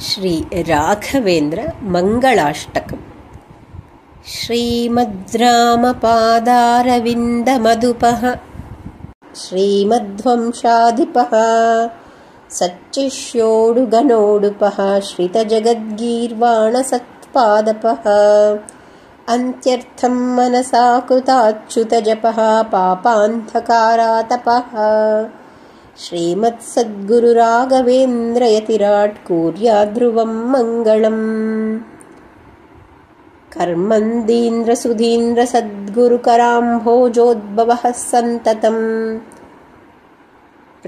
श्री राघवेन्द्र मंगलाष्टकम्। श्रीमद्रामपादारविन्दमधुपः श्रीमद्वंशाधिपः सच्चिष्योडुगनोडुपः श्रितजगद्गीर्वाणसत्पादपः अन्त्यर्थं मनसा कृताच्युतजपः पापान्धकारातपः श्रीमत्सद्गुरुराघवेन्द्रयतिराट् कुर्याद्ध्रुवं मङ्गलम्। कर्मन्दीन्द्रसुधीन्द्रसद्गुरुकराम्भोजोद्भवः सन्ततम्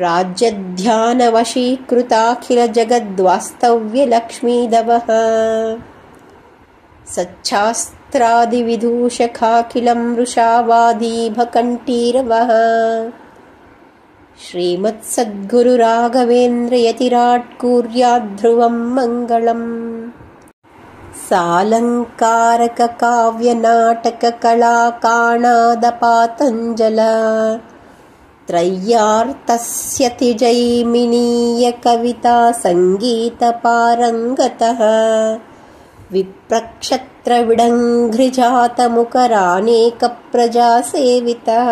राज्यध्यानवशीकृताखिलजगद्वास्तव्यलक्ष्मीदवः सच्छास्त्रादिविदूषकाखिलं वृषावादीभकण्ठीरवः श्रीमत्सद्गुरुराघवेन्द्रयतिराट् कुर्याद्ध्रुवं मङ्गलम्। सालङ्कारककाव्यनाटककलाकाणादपातञ्जल त्रय्यार्तस्यतिजैमिनीयकविता सङ्गीतपारङ्गतः विप्रक्षत्रविडङ्घ्रिजातमुखरानेकप्रजासेवितः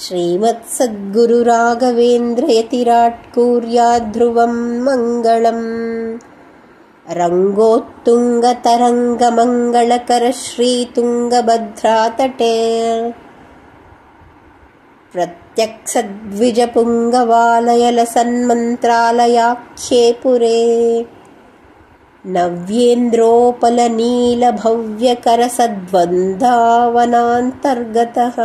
श्रीमत्सद्गुरुराघवेन्द्रयतिराट् कुर्याद्ध्रुवं मङ्गलम्। रङ्गोत्तुङ्गतरङ्गमङ्गलकर श्रीतुङ्गभद्रातटे प्रत्यक्षद्विजपुङ्गवालयलसन्मन्त्रालयाख्ये पुरे नव्येन्द्रोपलनीलभव्यकरसद्वन्दावनान्तर्गतः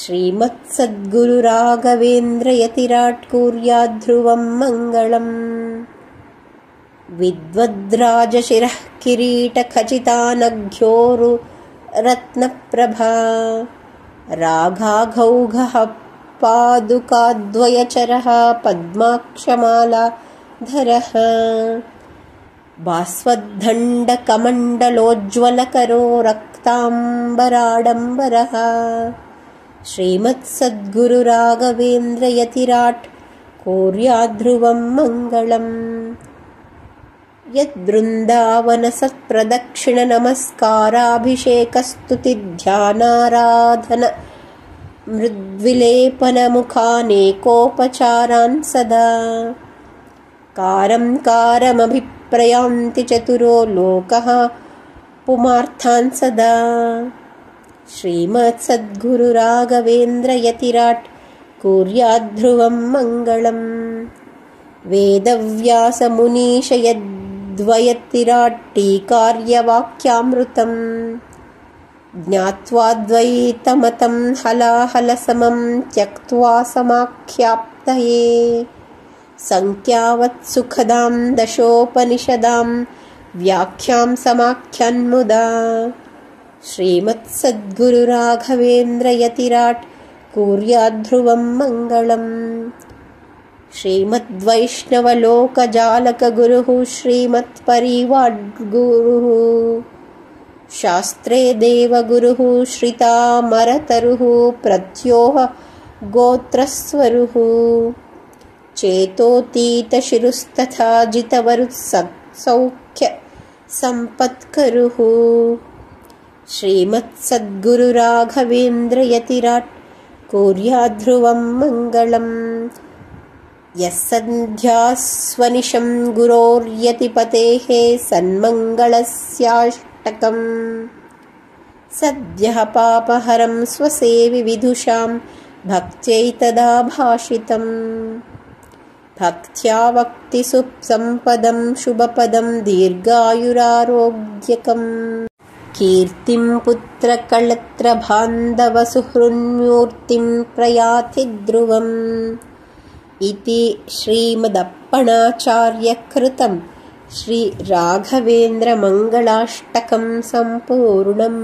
श्रीमत्सद्गुरुराघवेन्द्रयतिराट् कुर्याद्ध्रुवं मङ्गलम्। विद्वद्राजशिरः किरीटखचितानघ्योरुरत्नप्रभा रागाघौघः पादुकाद्वयचरः पद्माक्षमालाधरः भास्वद्दण्डकमण्डलोज्ज्वलकरो रक्ताम्बराडम्बरः श्रीमत्सद्गुरुराघवेन्द्रयतिराट् कुर्याद्ध्रुवं मङ्गलम्। यद्वृन्दावनसत्प्रदक्षिणनमस्काराभिषेकस्तुतिध्यानाराधन मृद्विलेपनमुखानेकोपचारान् सदा कारमभिप्रयान्ति चतुरो लोकः पुमार्थान् सदा श्रीमत्सद्गुरुराघवेन्द्रयतिराट् कुर्याद्ध्रुवं मङ्गलम्। वेदव्यासमुनीशयद्वयतिराट् टीकार्यवाक्यामृतम् ज्ञात्वाद्वैतमतं हलाहलसमं त्यक्त्वा समाख्याप्तये सङ्ख्यावत्सुखदां दशोपनिषदां व्याख्यां समाख्यान्मुदा श्रीमत्सद्गुरुराघवेन्द्रयतिराट् कुर्याद्ध्रुवं मङ्गलम्। श्रीमद्वैष्णवलोकजालकगुरुः श्रीमत्परिवाड्गुरुः शास्त्रे देवगुरुः श्रितामरतरुः प्रत्योह गोत्रस्वरुः चेतोतीतशिरुस्तथा जितवरुत्सत्सौख्य सम्पत्करुः श्रीमत्सद्गुरुराघवेन्द्रयतिराट् कुर्याद्ध्रुवं मङ्गलम्। यस्सन्ध्यास्वनिशं गुरोर्यतिपतेः सन्मङ्गलस्याष्टकम् सद्यः पापहरं स्वसेवि विदुषां भक्त्यैतदा भाषितम् भक्त्या वक्तिसुसम्पदं शुभपदं दीर्घायुरारोग्यकम् कीर्तिं पुत्रकळत्रबान्धवसुहृन्मूर्तिं प्रयाति ध्रुवम् इति श्रीमदप्पणाचार्यकृतं श्री राघवेन्द्र मंगलाष्टकं सम्पूर्णम्।